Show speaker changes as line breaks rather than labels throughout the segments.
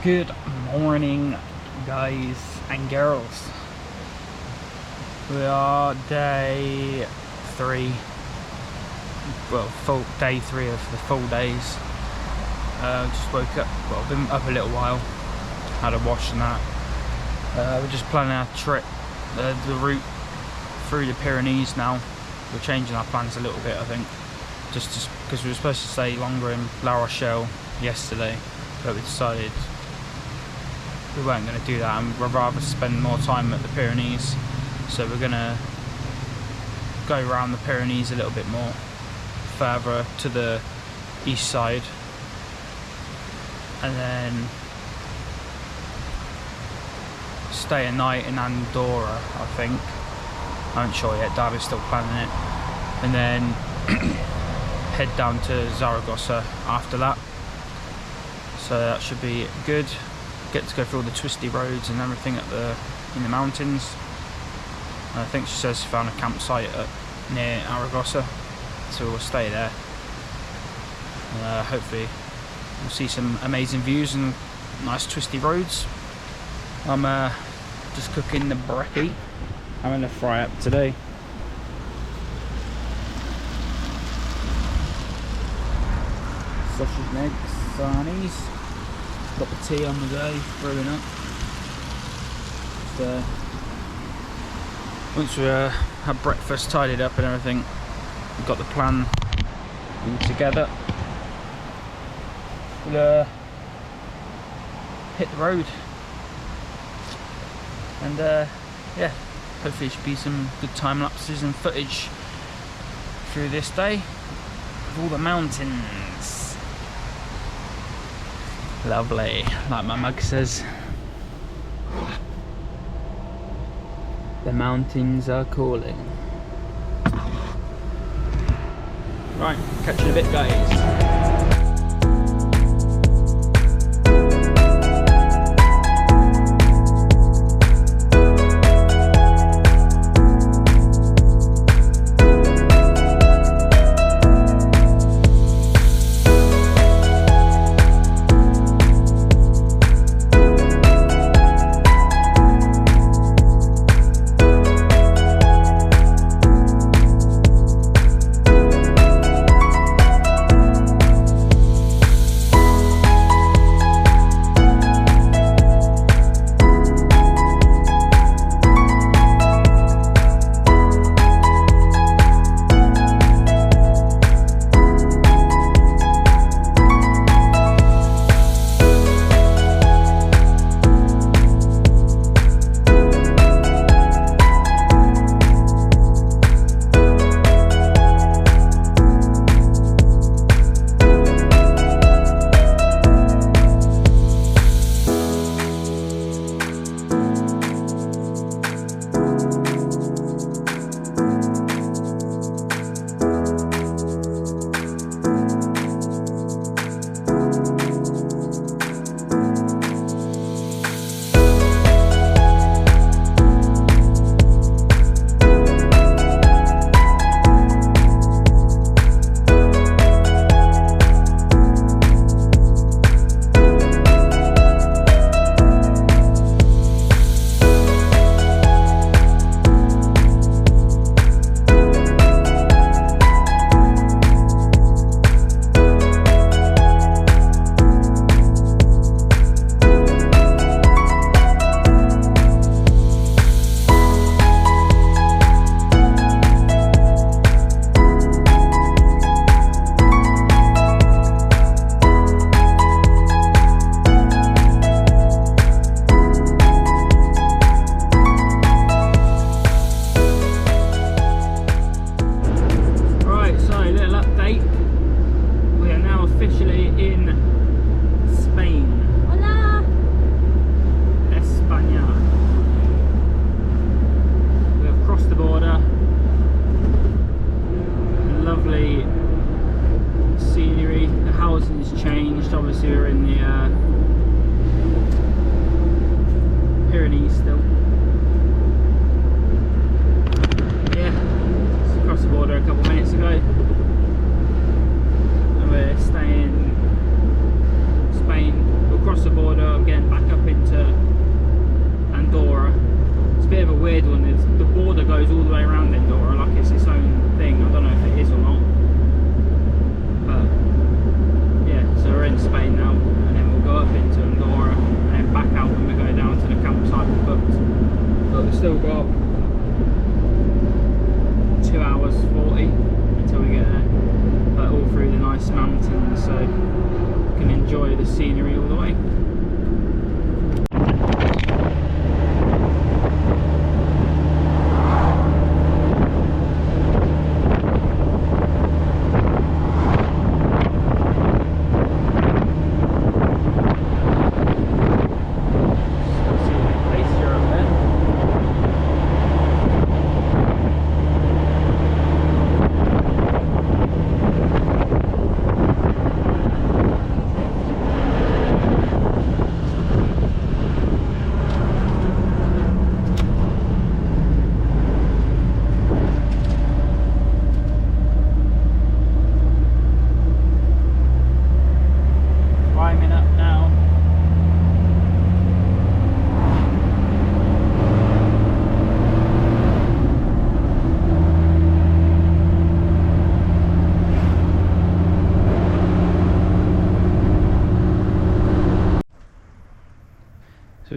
Good morning, guys and girls. We are day 3, well, day 3 of the full days. Just woke up, well, I've been up a little while, had a wash and that. We're just planning our trip, the route through the Pyrenees now. We're changing our plans a little bit, I think, just because we were supposed to stay longer in La Rochelle yesterday, but we decided we weren't going to do that, and we'd rather spend more time at the Pyrenees. So we're going to go around the Pyrenees a little bit more, further to the east side, and then stay a night in Andorra, I think. I'm not sure yet, Dad is still planning it. And then head down to Zaragoza after that. So that should be good. Get to go through all the twisty roads and everything in the mountains. And I think she says she found a campsite near Zaragoza, so we'll stay there. Hopefully we'll see some amazing views and nice twisty roads. I'm just cooking the brekkie. I'm going to fry up today. Sausage and eggs, sarnies. Got the tea on the go, brewing up. So, once we had breakfast, tidied up and everything, we've got the plan all together. We'll hit the road. And yeah, hopefully it should be some good time lapses and footage through this day of all the mountains. Lovely, like my mug says. The mountains are calling. Right, catch you in a bit, guys. Pyrenees still. Yeah, just across the border a couple minutes ago. And we're staying in Spain. We'll cross the border again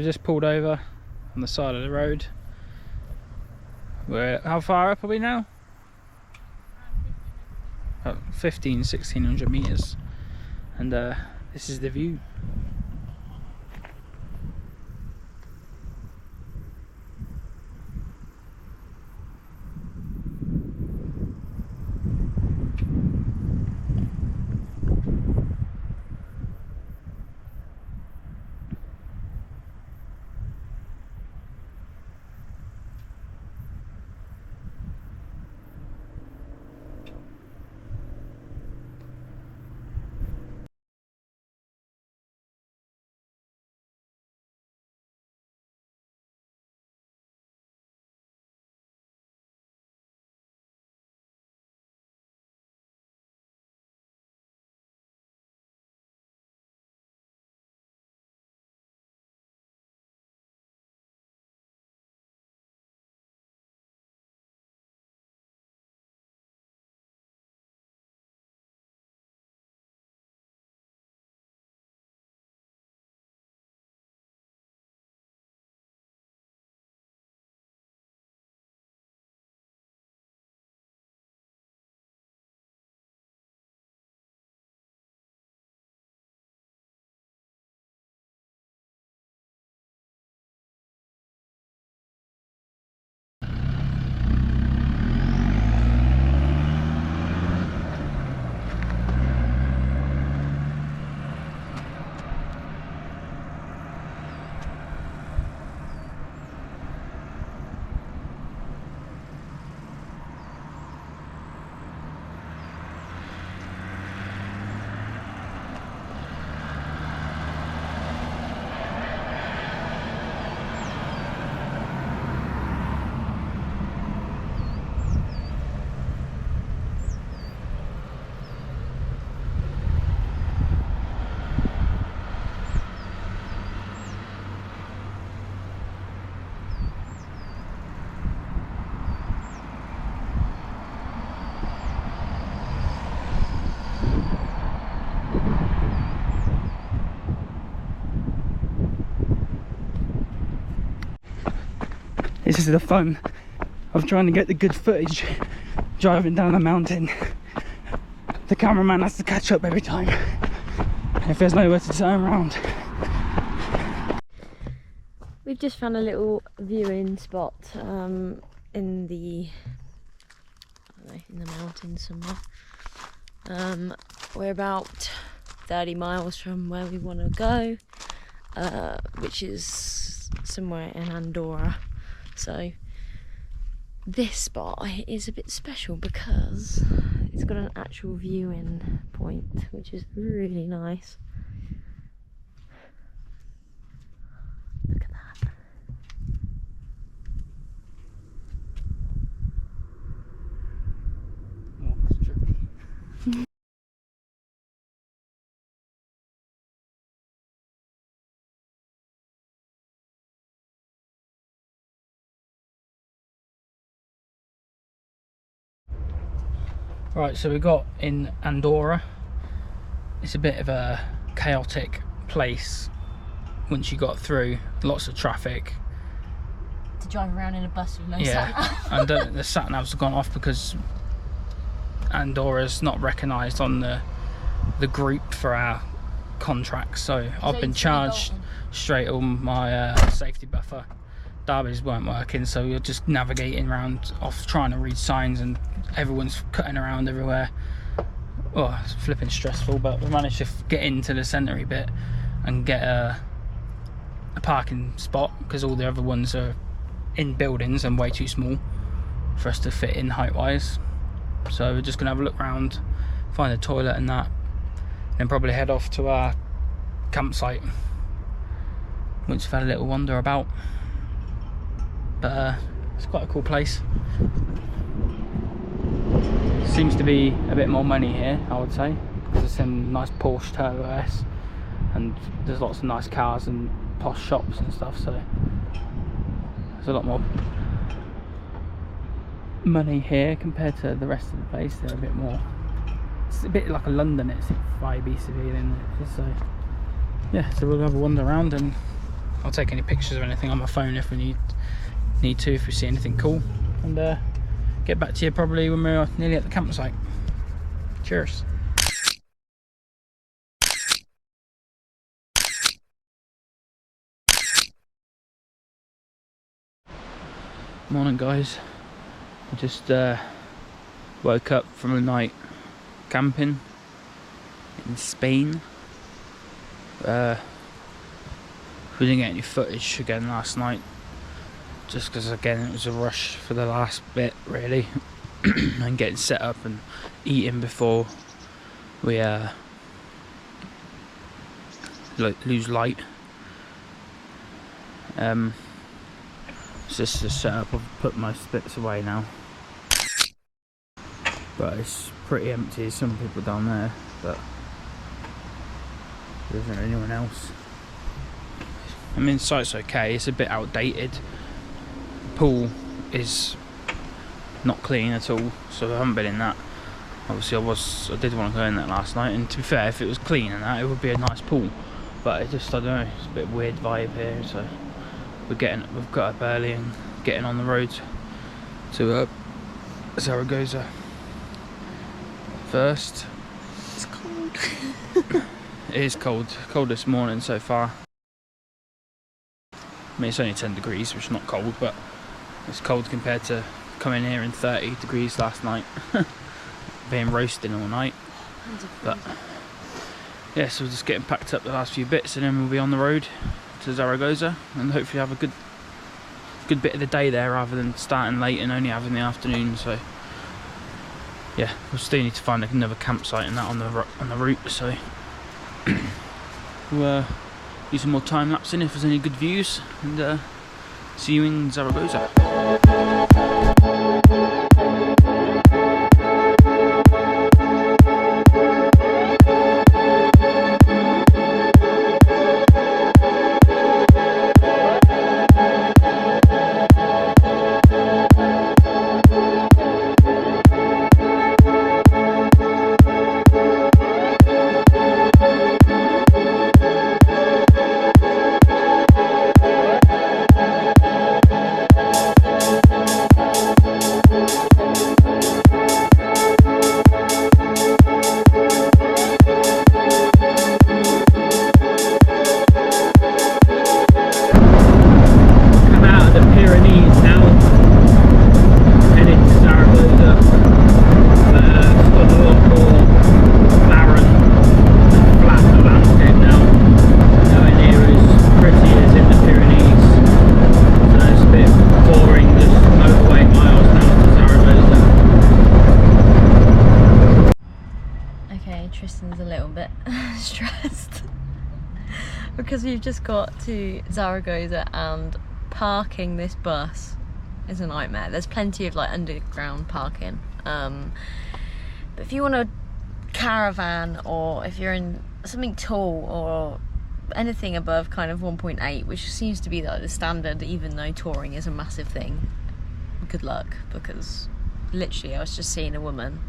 just pulled over on the side of the road. How far up are we now? 1600 meters, and this is the view. This is the fun of trying to get the good footage driving down a mountain. The cameraman has to catch up every time if there's nowhere to turn around.
We've just found a little viewing spot in the mountains somewhere. We're about 30 miles from where we want to go, which is somewhere in Andorra. So this spot is a bit special because it's got an actual viewing point, which is really nice. Look at that.
Right, so we got in Andorra. It's a bit of a chaotic place once you got through, lots of traffic.
To drive around in a bus with no sat-nav.
And the sat-navs have gone off because Andorra's not recognised on the group for our contracts, so I've been charged straight on my safety buffer. Derbies weren't working, so you're just navigating around off trying to read signs, and everyone's cutting around everywhere. Oh, it's flipping stressful, but we managed to get into the centre bit and get a parking spot because all the other ones are in buildings and way too small for us to fit in height wise. So we're just gonna have a look around, find a toilet and that, then probably head off to our campsite once we've had a little wander about. But it's quite a cool place. Seems to be a bit more money here, I would say, because there's some nice Porsche Turbo S and there's lots of nice cars and posh shops and stuff, so there's a lot more money here compared to the rest of the place. They're a bit more, it's a bit like a London, it's vibey, civilian, so yeah, so we'll have a wander around and I'll take any pictures or anything on my phone if we need to, if we see anything cool, and get back to you probably when we're nearly at the campsite. Cheers. Morning guys, I just woke up from a night camping in Spain. We didn't get any footage again last night, just because again it was a rush for the last bit really, and getting set up and eating before we lose light. It's just a setup. I've put my bits away now, but it's pretty empty. There's some people down there, but there isn't anyone else. I mean, the site's okay. It's a bit outdated. The pool is not clean at all, so I haven't been in that. Obviously, I did want to go in that last night, and to be fair, if it was clean and that, it would be a nice pool. But it just, I don't know, it's a bit weird vibe here. So we've got up early and getting on the road to Zaragoza first.
It's cold.
It is cold this morning so far. I mean, it's only 10 degrees, which is not cold, but it's cold compared to coming here in 30 degrees last night. Being roasting all night. But yeah, so we're just getting packed up the last few bits, and then we'll be on the road to Zaragoza and hopefully have a good bit of the day there, rather than starting late and only having the afternoon. So yeah, we'll still need to find another campsite and that on the route. So we'll do some more time lapsing if there's any good views, and see you in Zaragoza.
Tristan's a little bit stressed because we've just got to Zaragoza and parking this bus is a nightmare. There's plenty of like underground parking, but if you want a caravan, or if you're in something tall or anything above kind of 1.8, which seems to be like the standard, even though touring is a massive thing, good luck, because literally I was just seeing a woman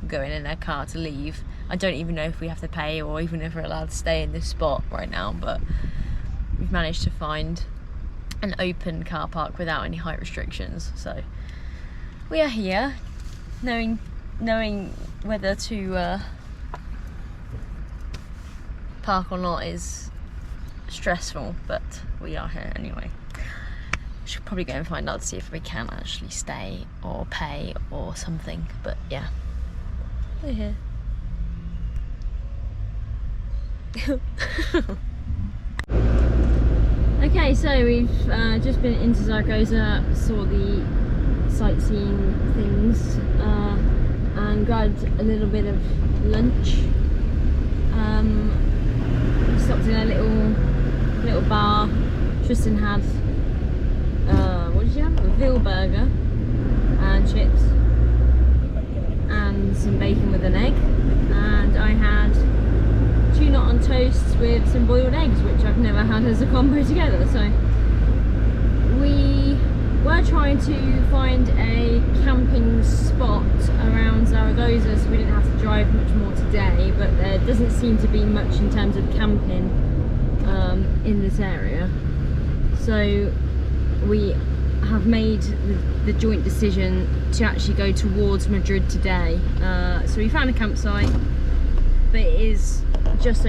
going in their car to leave. I don't even know if we have to pay or even if we're allowed to stay in this spot right now, but we've managed to find an open car park without any height restrictions. So we are here, knowing whether to park or not is stressful, but we are here anyway. Should probably go and find out to see if we can actually stay or pay or something, but yeah, we're here. Okay, so we've just been into Zaragoza, saw the sightseeing things, and grabbed a little bit of lunch. We stopped in a little bar. Tristan had what did you have? A veal burger and chips and some bacon with an egg, and I had tuna on toast with some boiled eggs, which I've never had as a combo together. So we were trying to find a camping spot around Zaragoza so we didn't have to drive much more today, but there doesn't seem to be much in terms of camping in this area. So we have made the joint decision to actually go towards Madrid today. So we found a campsite, but it is just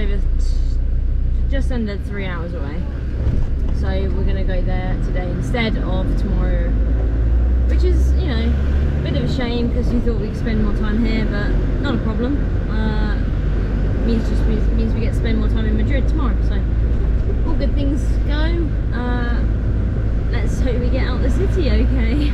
under 3 hours away. So we're gonna go there today instead of tomorrow, which is, you know, a bit of a shame because we thought we could spend more time here, but not a problem. Means we get to spend more time in Madrid tomorrow. So all good things go. Let's hope we get out the city okay.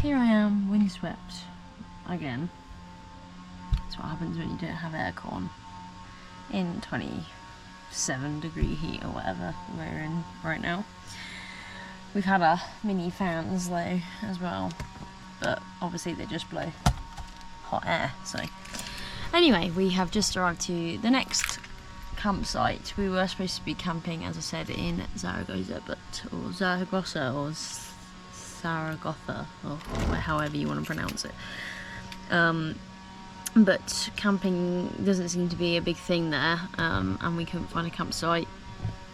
Here I am, windswept again. That's what happens when you don't have aircon in 27-degree heat or whatever we're in right now. We've had our mini fans though as well, but obviously they just blow hot air. So anyway, we have just arrived to the next campsite. We were supposed to be camping, as I said, in Zaragoza, or Zaragoza, or Zaragoza, or however you want to pronounce it. But camping doesn't seem to be a big thing there, and we couldn't find a campsite.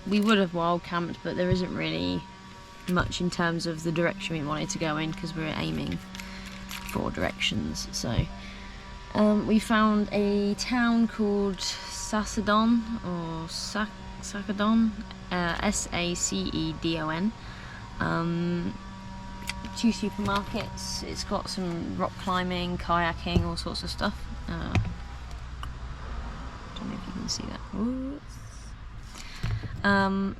We would have wild camped, but there isn't really much in terms of the direction we wanted to go in because we were aiming for directions. So we found a town called Sacedon, or Sacedon, Sacedon. 2 supermarkets. It's got some rock climbing, kayaking, all sorts of stuff. Don't know if you can see that.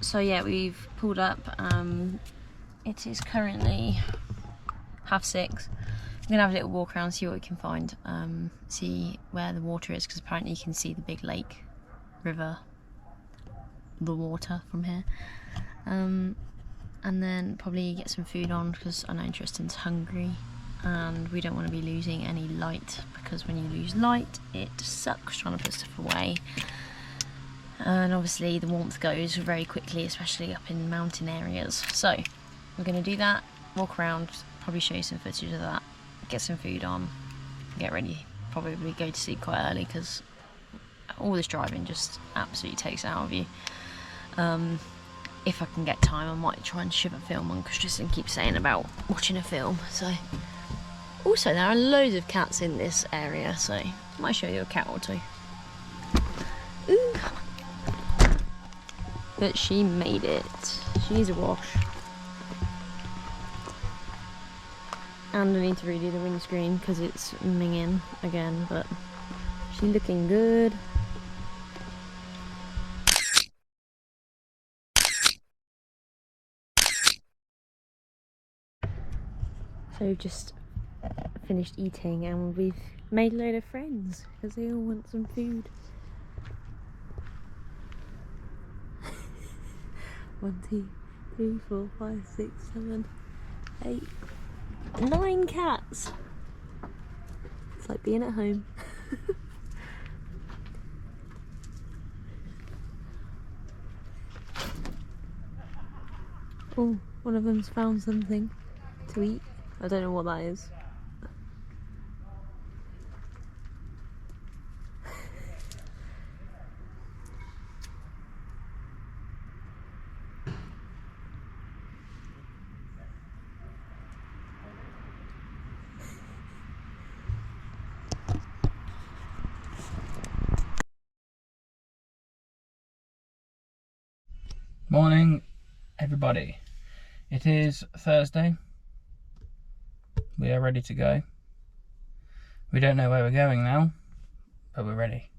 So yeah, we've pulled up. It is currently 6:30. I'm gonna have a little walk around, see what we can find, see where the water is, because apparently you can see the big lake, river, the water from here. And then probably get some food on, because I know Tristan's hungry and we don't want to be losing any light, because when you lose light it sucks trying to put stuff away, and obviously the warmth goes very quickly, especially up in mountain areas. So we're going to do that, walk around, probably show you some footage of that, get some food on, get ready, probably go to sleep quite early because all this driving just absolutely takes it out of you. If I can get time, I might try and shove a film on, because Tristan keeps saying about watching a film. So, also there are loads of cats in this area, so I might show you a cat or two. Ooh. But she made it. She needs a wash. And I need to redo the windscreen because it's minging again, but she's looking good. So we've just finished eating and we've made a load of friends because they all want some food. 1, 2, 3, 4, 5, 6, 7, 8, 9 cats. It's like being at home. Oh, one of them's found something to eat. I don't know what that is.
Morning, everybody. It is Thursday. We are ready to go. We don't know where we're going now, but we're ready.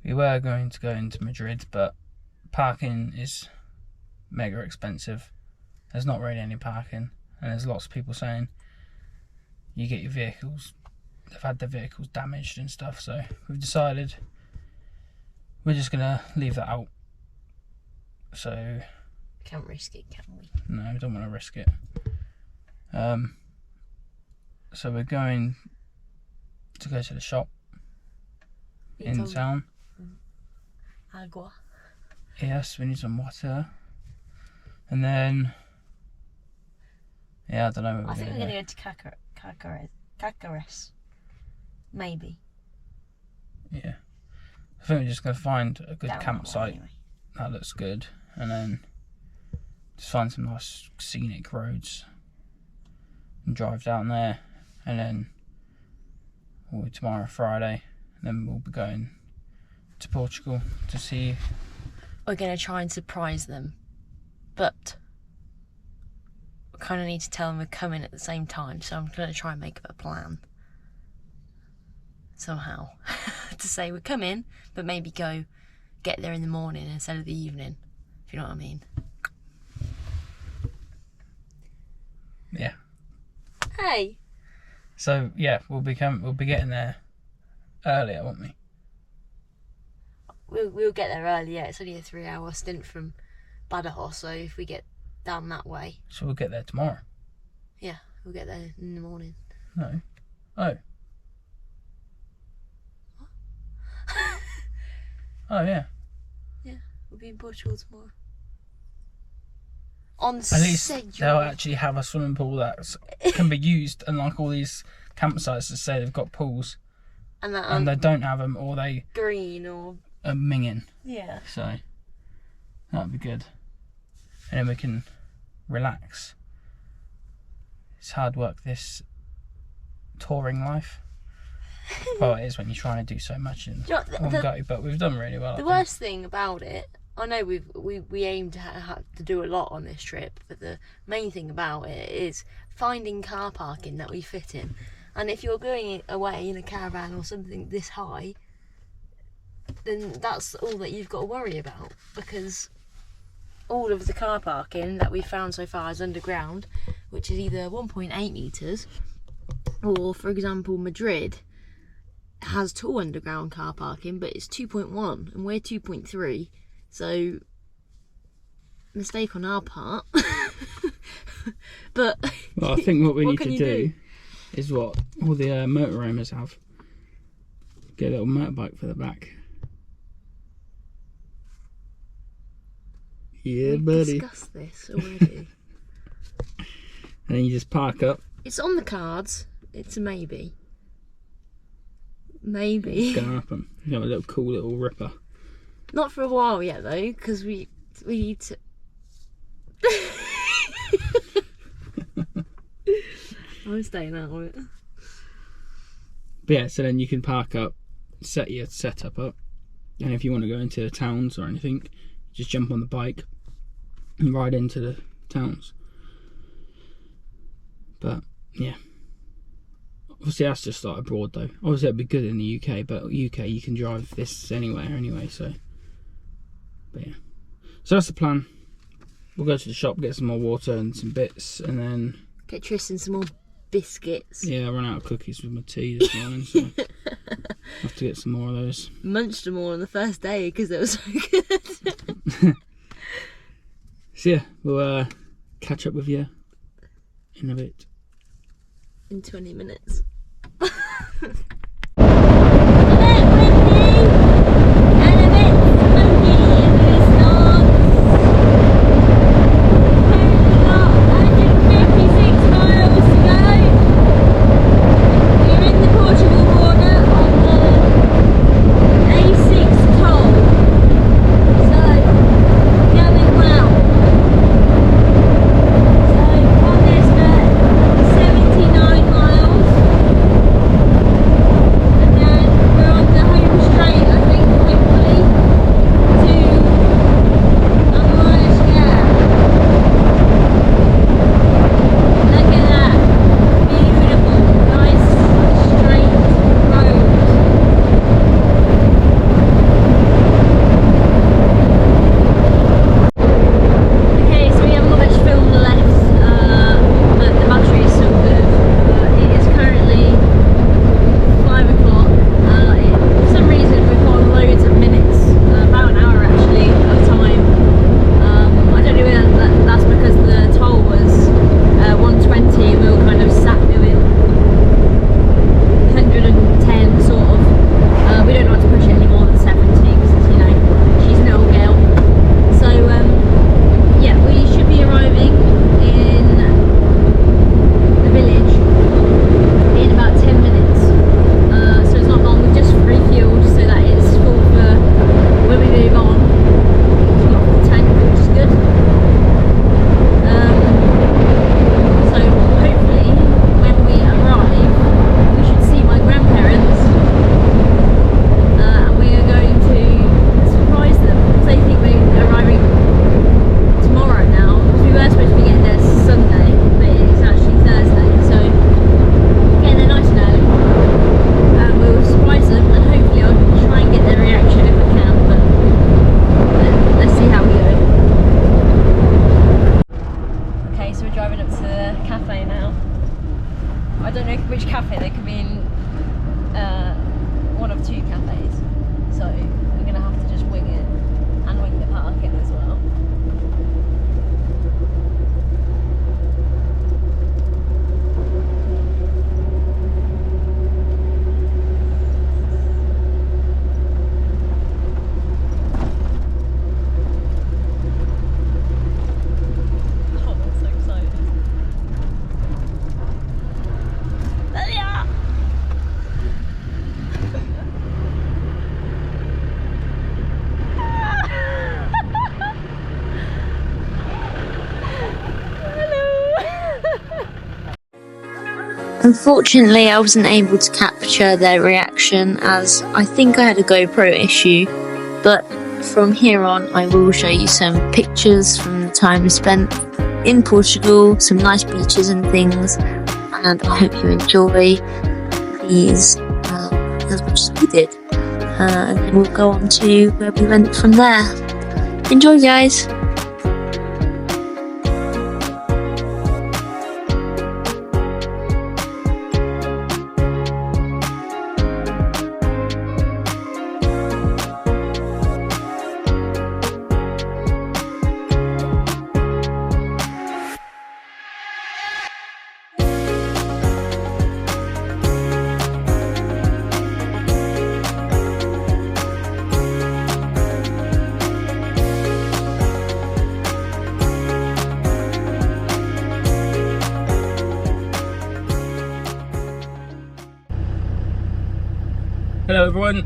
We were going to go into Madrid, but parking is mega expensive. There's not really any parking, and there's lots of people saying you get your vehicles, they've had their vehicles damaged and stuff, so we've decided we're just gonna leave that out. So
Can't risk it, can we?
no, we don't want to risk it. So we're going to go to the shop in town.
Agua.
Yes, we need some water. And then, yeah, I don't know where
I think we're going
go.
to go to Cacares. Maybe.
Yeah. I think we're just going to find a good
Down that way,
campsite
anyway.
that looks good. And then just find some nice scenic roads and drive down there. And then tomorrow, Friday, and then we'll be going to Portugal to see.
We're going to try and surprise them, but we kind of need to tell them we're coming at the same time, so I'm going to try and make up a plan somehow to say we're coming, but maybe get there in the morning instead of the evening, if you know what I mean.
Yeah.
Hey.
So yeah, we'll be getting there earlier, won't we?
We'll get there early, yeah. It's only a 3-hour stint from Badajoz, so if we get down that way.
So we'll get there tomorrow.
Yeah, we'll get there in the morning.
No. Oh. Oh yeah.
Yeah, we'll be in Portugal tomorrow. On
At least they'll actually have a swimming pool that can be used, unlike all these campsites that say they've got pools and they don't have them, or they
green or
are minging.
yeah.
So that'd be good, and then we can relax. It's hard work, this touring life. Well, it is when you're trying to do so much in one go, but we've done really well.
The worst thing about it, I know we aim to have to do a lot on this trip, but the main thing about it is finding car parking that we fit in. And if you're going away in a caravan or something this high, then that's all that you've got to worry about, because all of the car parking that we've found so far is underground, which is either 1.8 metres or, for example, Madrid has tall underground car parking, but it's 2.1 and we're 2.3. So, mistake on our part. But
well, I think what we need to
can
do is what all the motor owners have. Get a little motorbike for the back. Yeah,
We've
buddy.
discussed this already.
And then you just park up.
It's on the cards. It's a maybe. Maybe.
It's gonna happen. You have a little cool little ripper.
Not for a while yet though, because we need to. I'm staying out of it.
But yeah, so then you can park up, set your setup up, and if you want to go into the towns or anything, just jump on the bike and ride into the towns. But yeah, obviously that's just like abroad though. Obviously it'd be good in the UK, but UK you can drive this anywhere anyway. So, but yeah, so that's the plan. We'll go to the shop, get some more water and some bits, and then
get Tristan some more biscuits.
Yeah, I ran out of cookies with my tea this morning, so have to get some more of those.
Munched them all on the first day because they were so good.
So yeah, we'll catch up with you in a bit.
In 20 minutes. Unfortunately, I wasn't able to capture their reaction as I think I had a GoPro issue, but from here on I will show you some pictures from the time spent in Portugal, some nice beaches and things, and I hope you enjoy these as much as we did, and then we'll go on to where we went from there. Enjoy, guys!
Hello everyone,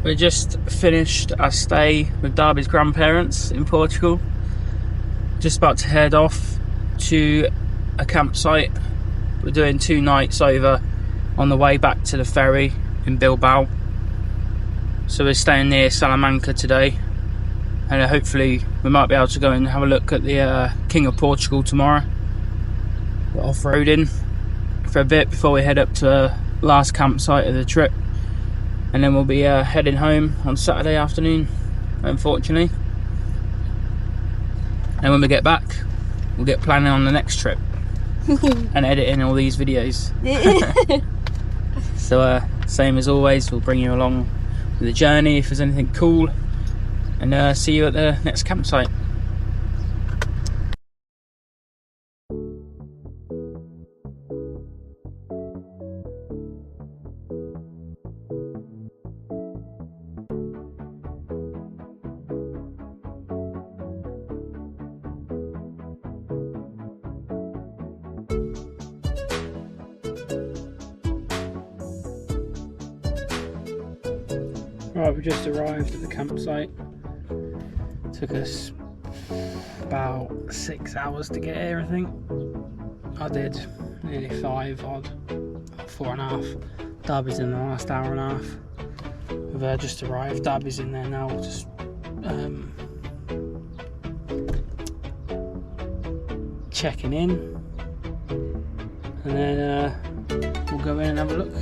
we just finished our stay with Darby's grandparents in Portugal. Just about to head off to a campsite. We're doing 2 nights over on the way back to the ferry in Bilbao. So we're staying near Salamanca today, and hopefully we might be able to go and have a look at the King of Portugal tomorrow. We're off-roading for a bit before we head up to the last campsite of the trip. And then we'll be heading home on Saturday afternoon, unfortunately. And when we get back, we'll get planning on the next trip and editing all these videos. So same as always, we'll bring you along with the journey if there's anything cool, and see you at the next campsite. Right, we just arrived at the campsite. Took us about 6 hours to get here, I think. I did nearly 5 odd, 4.5. Darby's in the last hour and a half. We've just arrived. Darby's in there now, just checking in, and then we'll go in and have a look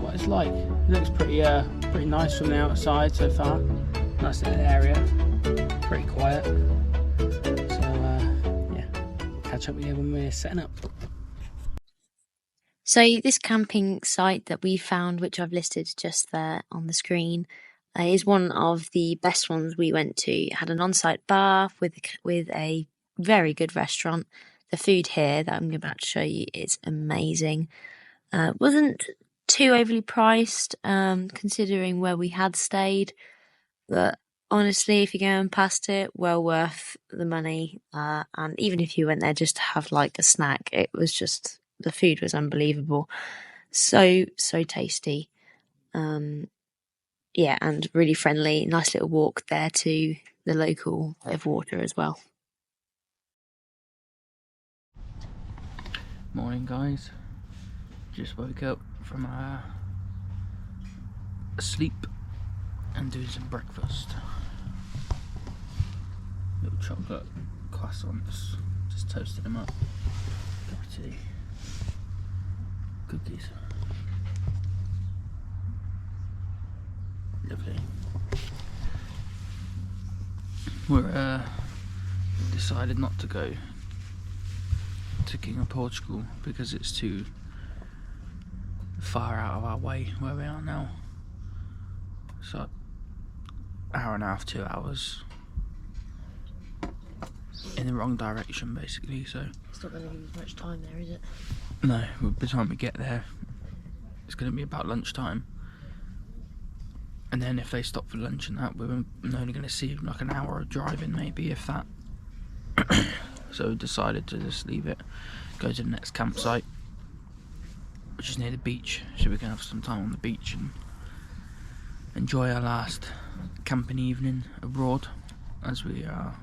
what it's like. It looks pretty nice from the outside so far. Nice little area, pretty quiet. So yeah, we'll catch up with you when we're setting up.
So this camping site that we found, which I've listed just there on the screen, is one of the best ones we went to. It had an on-site bar with a very good restaurant. The food here that I'm about to show you is amazing. Wasn't too overly priced considering where we had stayed, but honestly, if you're going past it, well worth the money. And even if you went there just to have like a snack, it was just, the food was unbelievable. So tasty. Yeah, and really friendly. Nice little walk there to the local bit of water as well.
Morning, guys. Just woke up from sleep and doing some breakfast. Little chocolate croissants. Just toasted them up. Cup of tea. Cookies. Lovely. We're decided not to go to King of Portugal because it's too far out of our way where we are now. So, hour and a half, 2 hours in the wrong direction, basically. So
It's not going to give you much time there, is it?
no, by the time we get there, it's going to be about lunchtime. And then if they stop for lunch and that, we're only going to see like an hour of driving, maybe, if that. So we decided to just leave it, go to the next campsite, which is near the beach, so we can have some time on the beach and enjoy our last camping evening abroad, as we are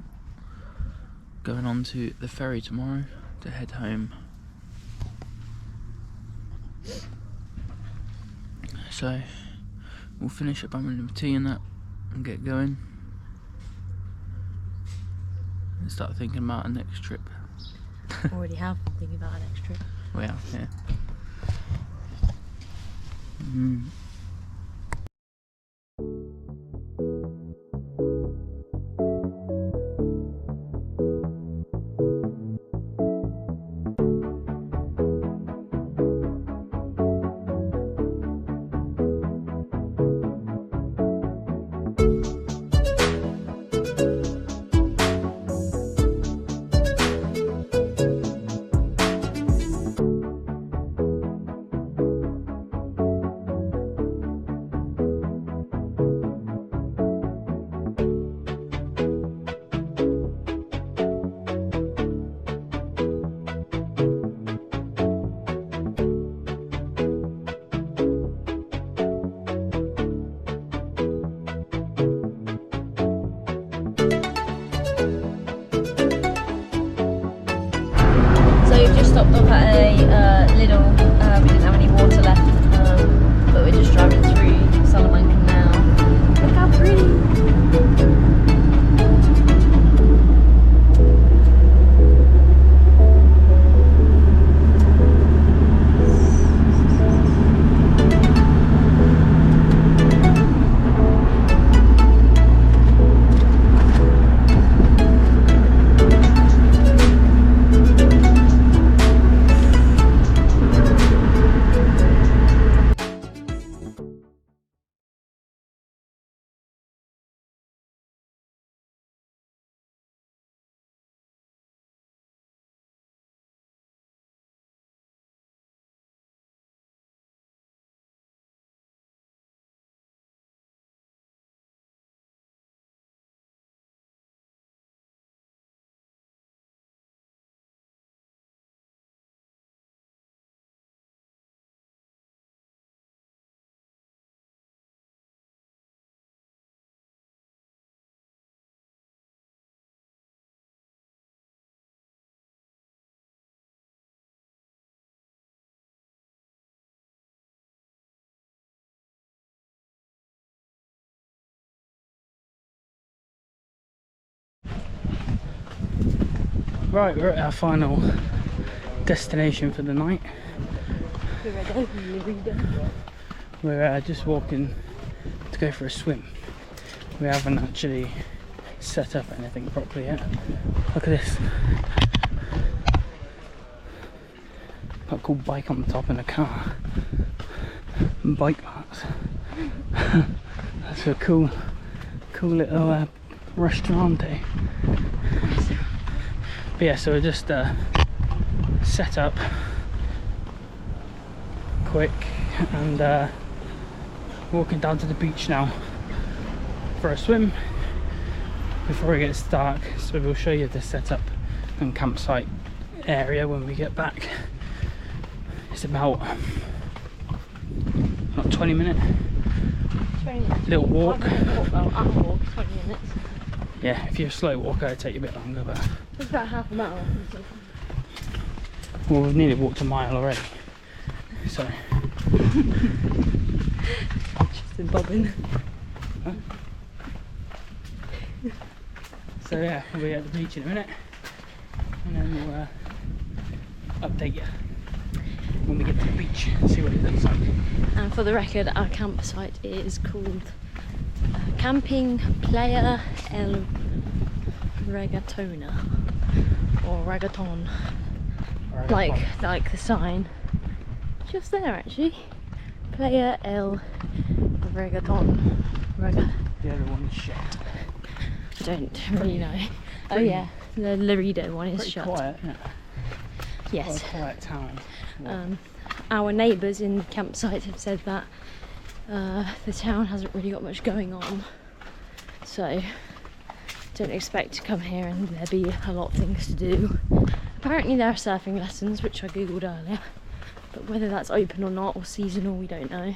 going on to the ferry tomorrow to head home. So we'll finish up having tea and that and get going and start thinking about our next trip.
Already have, thinking about our next trip.
We have, yeah.
So we've just stopped off at a Lidl. We didn't have any water left, but we're just driving through Salamanca now. Look how pretty!
Right, we're at our final destination for the night. We're just walking to go for a swim. We haven't actually set up anything properly yet. Look at this. Got a cool bike on the top in a car. And bike parts. That's a cool little restaurante. But yeah, so we're just set up quick and walking down to the beach now for a swim before it gets dark. So we'll show you the setup and campsite area when we get back. It's about 20 minutes. Little walk.
I'll walk 20 minutes.
Yeah, if you're a slow walker it'll take you a bit longer, but
It's about half a mile.
well, we've nearly walked a mile already. So
Just in bobbing.
huh? So yeah, we'll be at the beach in a minute and then we'll update you when we get to the beach and see what it looks like.
And for the record, our campsite is called Camping Playa El Regatona, or Ragaton, like the sign just there actually. Playa El Regaton.
The other one is shut.
I don't really know. Oh yeah, the Laredo one is
Pretty
shut.
quiet, isn't it?
Yes.
Quite a quiet town.
Our neighbours in the campsite have said that the town hasn't really got much going on, so don't expect to come here and there be a lot of things to do. Apparently there are surfing lessons, which I googled earlier, but whether that's open or not or seasonal we don't know.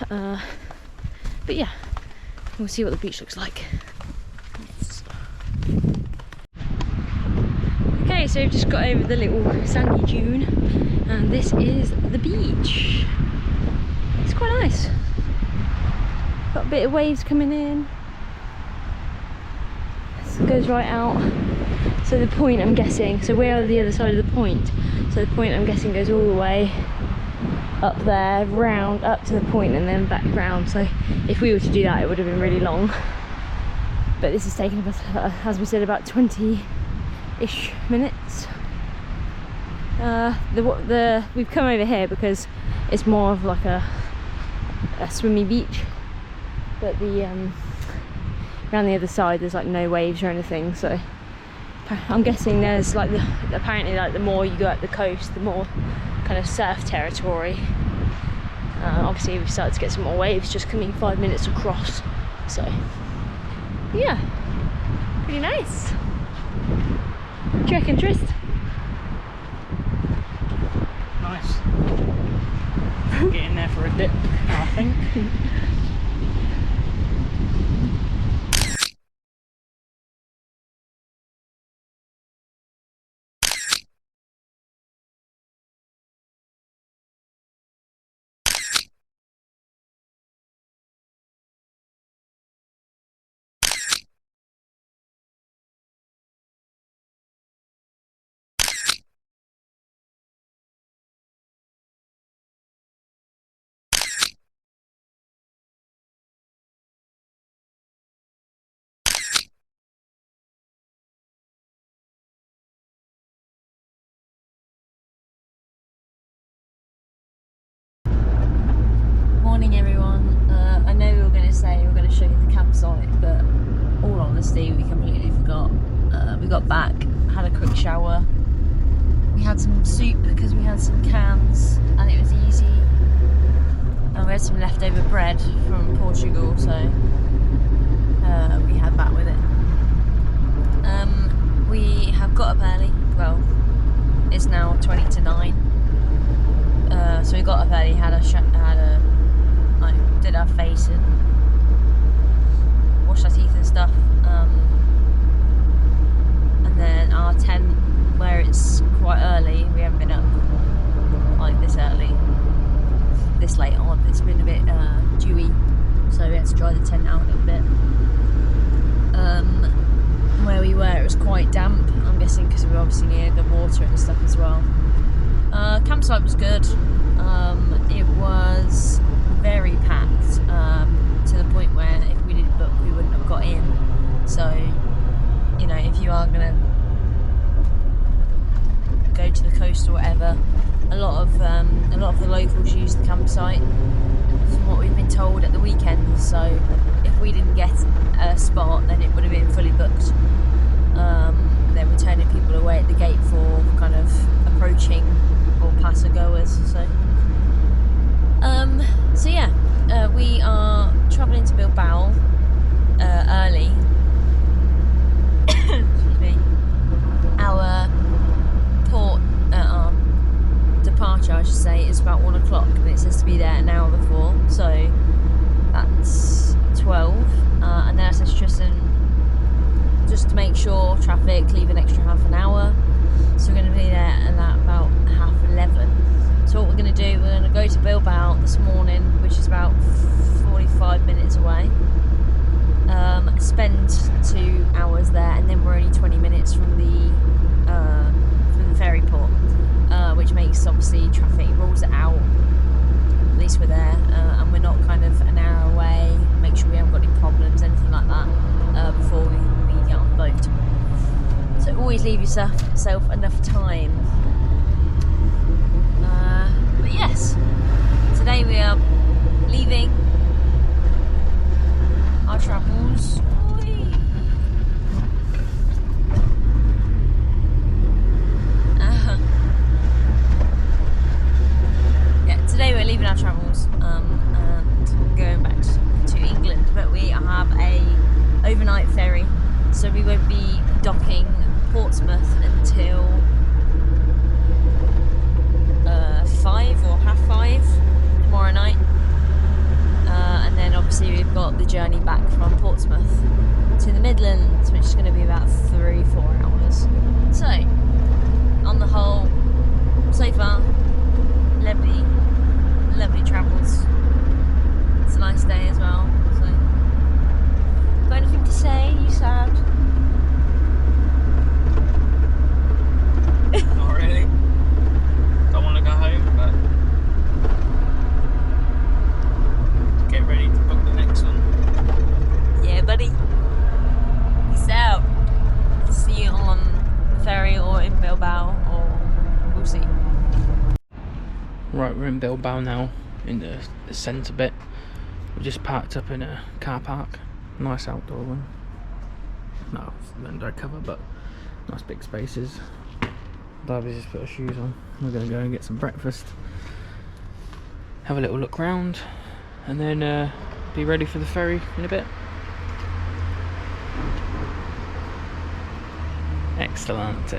But yeah, we'll see what the beach looks like. Okay, so we've just got over the little sandy dune and this is the beach. It's quite nice. Got a bit of waves coming in. This goes right out. So the point, I'm guessing, so we're on the other side of the point. So the point, I'm guessing, goes all the way up there, round, up to the point and then back round. So if we were to do that, it would have been really long. But this is taking us, as we said, about 20-ish minutes. We've come over here because it's more of like a swimmy beach, but the around the other side there's like no waves or anything, so I'm guessing there's like apparently like the more you go up the coast the more kind of surf territory. Obviously we've started to get some more waves just coming 5 minutes across, so yeah, pretty nice. What do you reckon, Trist?
Nice. Get in there for a dip, I think.
Morning everyone. I know we were going to say we were going to show you the campsite, but all honesty we completely forgot. We got back, had a quick shower, we had some soup because we had some cans and it was easy, and we had some leftover bread from Portugal, so we had that with it. We have got up early. Well, it's now 20 to 9, so we got up early, did our face and washed our teeth and stuff, and then our tent, where it's quite early, we haven't been up like this early, this late on, it's been a bit dewy, so we had to dry the tent out a little bit. where we were, it was quite damp. I'm guessing because we were obviously near the water and stuff as well. Campsite was good. It was very packed, to the point where if we didn't book, we wouldn't have got in. So, you know, if you are gonna go to the coast or whatever, a lot of the locals use the campsite, from what we've been told, at the weekends. So if we didn't get a spot, then it would have been fully booked. They were turning people away at the gate for kind of approaching or passer goers. So yeah, we are travelling to Bilbao early. Excuse me. Our departure, I should say, is about 1 o'clock, and it says to be there an hour before, so that's 12. And then I said to Tristan, just to make sure, traffic, leave an extra half an hour. So we're going to be there at about 11:30. So what we're going to do, we're going to go to Bilbao this morning, which is about 45 minutes away. Spend 2 hours there, and then we're only 20 minutes from the ferry port, which makes obviously traffic, rules it out. At least we're there, and we're not kind of an hour away. Make sure we haven't got any problems, anything like that, before we get on the boat. So always leave yourself enough time. But yes, today we are leaving our travels. Today we're leaving our travels and going back to England, but we have a overnight ferry, so we won't be docking Portsmouth until 5 or 5:30 tomorrow night, and then obviously we've got the journey back from Portsmouth to the Midlands, which is going to be about 3-4 hours. So on the whole, so far, lovely travels. It's a nice day as well. So, got anything to say? You sad?
Not really. Don't want to go home, but get ready to book the next one.
Yeah, buddy. Peace out. See you on the ferry or in Bilbao, or we'll see.
Right, we're in Bilbao now, in the centre bit. We just parked up in a car park. Nice outdoor one. No, it's under cover, but nice big spaces. Darby's just put her shoes on. We're going to go and get some breakfast, have a little look round, and then be ready for the ferry in a bit. Excellent.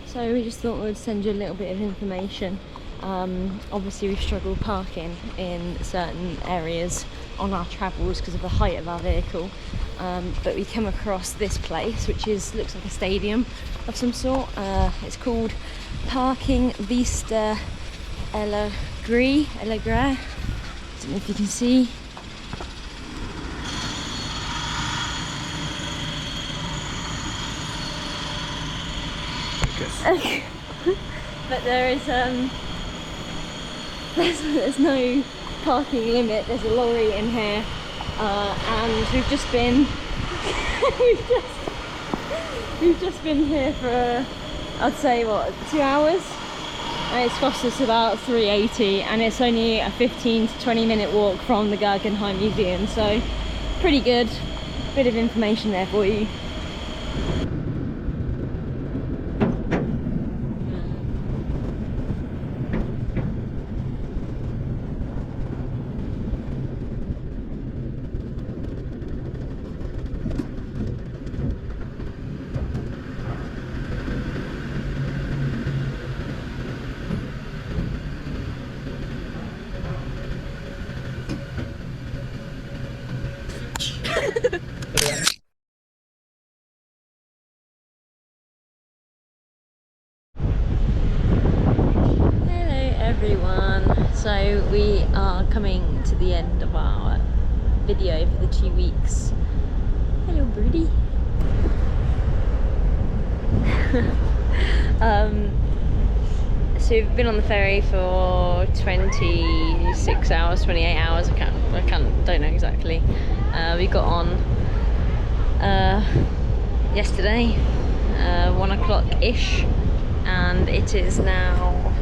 So we just thought we'd send you a little bit of information. Obviously we've struggled parking in certain areas on our travels because of the height of our vehicle, but we come across this place, which looks like a stadium of some sort. It's called Parking Vista Alegre. I don't know if you can see. But there is there's no parking limit. There's a lorry in here, and we've just been we've just been here for I'd say 2 hours, and it's cost us about £3.80, and it's only a 15 to 20 minute walk from the Guggenheim Museum, so pretty good. Bit of information there for you. coming to the end of our video for the 2 weeks. Hello, birdie. So we've been on the ferry for 26 hours, 28 hours. Don't know exactly. We got on yesterday, 1 o'clock-ish, and it is now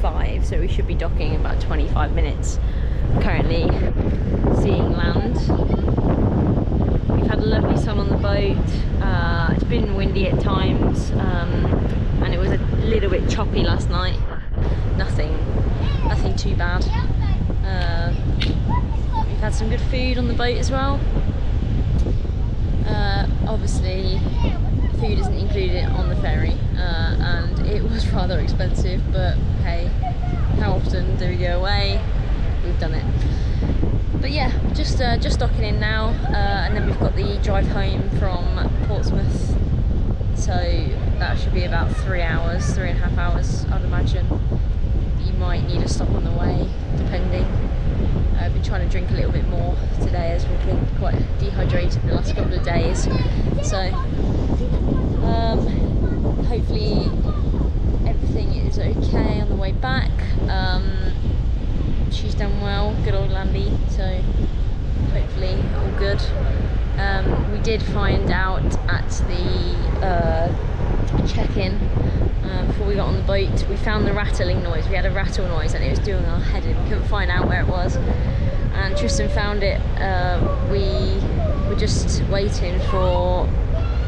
5, so we should be docking in about 25 minutes. Currently seeing land. We've had a lovely sun on the boat. It's been windy at times, and it was a little bit choppy last night. Nothing too bad. We've had some good food on the boat as well. Obviously food isn't included on the ferry, and it was rather expensive, but hey, how often do we go away? We've done it. But yeah, just docking in now, and then we've got the drive home from Portsmouth, so that should be about 3 hours, 3.5 hours, I'd imagine. You might need a stop on the way, depending. I've been trying to drink a little bit more today as we've been quite dehydrated the last couple of days, so hopefully everything is okay on the way back. She's done well, good old Landy, so hopefully all good. We did find out at the check-in, before we got on the boat, we found the rattling noise. We had a rattle noise and it was doing our head in. We couldn't find out where it was, and Tristan found it. We were just waiting for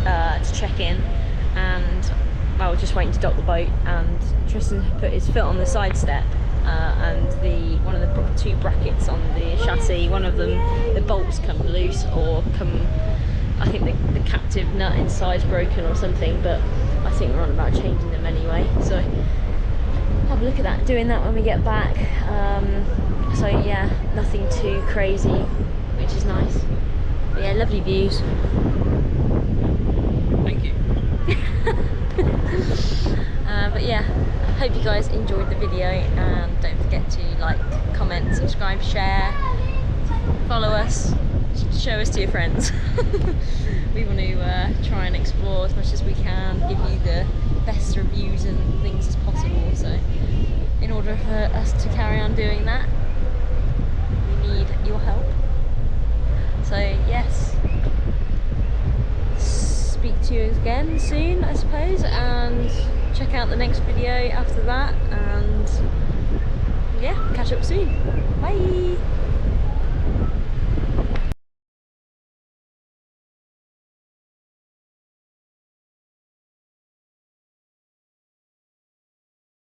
to check in, and I was just waiting to dock the boat, and Tristan put his foot on the side step, and one of the 2 brackets on the chassis, one of them, the bolts come loose, or I think the captive nut inside's broken or something, but I think we're on about changing them anyway, so have a look at that, doing that when we get back. So yeah, nothing too crazy, which is nice. But yeah, lovely views.
Thank you.
But yeah, hope you guys enjoyed the video, and don't forget to like, comment, subscribe, share, follow us, show us to your friends. We want to try and explore as much as we can, give you the best reviews and things as possible, so in order for us to carry on doing that, we need your help. So yes, speak to you again soon, I suppose, and check out the next video after that, and yeah, catch up soon.